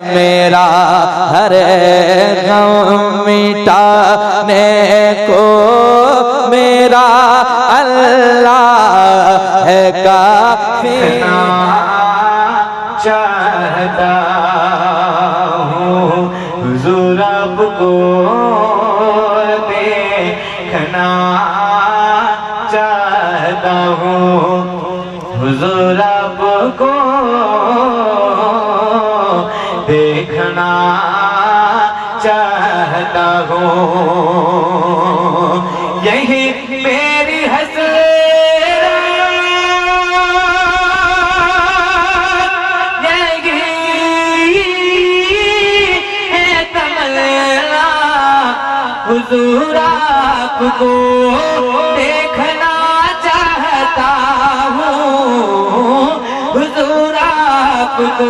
मेरा हर गम मिटाने को मेरा अल्लाह है काफी। चाहता हूँ हुज़ूर आपको देखना, चाहता हूँ हुज़ूर आपको देखना, चाहता हूँ। यही मेरी हसरत, यही है तमन्ना, हुज़ूर आपको देखना चाहता हूँ, हुज़ूर आपको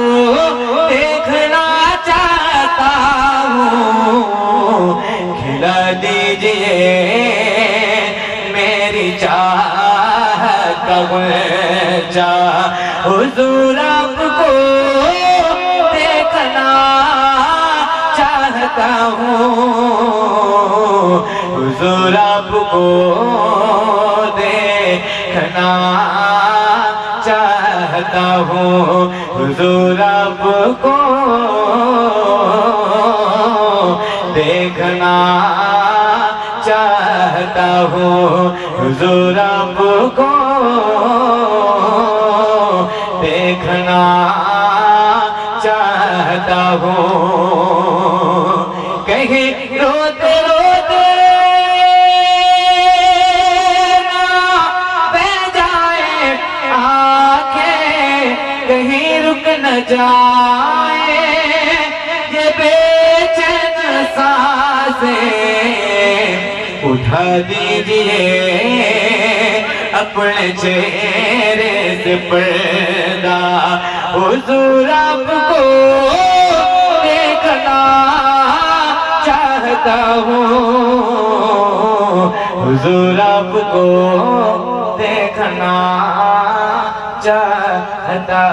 देखना चाहता हूँ। खिला दीजिए मेरी चाहत का गुलजा, हुज़ूर आपको देखना चाहता हूँ, हुज़ूर आपको देखना चाहता हूँ, हुज़ूर आपको देखना चाहता हूँ, हुज़ूर आपको देखना चाहता हूँ। कहीं रोते रोते ना बह जाए आँखें, कहीं रुक न जाए ये बेचैन सांसें, उठा दीजिए अपने चेहरे से पर्दा, हुज़ूर आपको देखना चाहता हूँ, हुज़ूर आपको देखना चाहता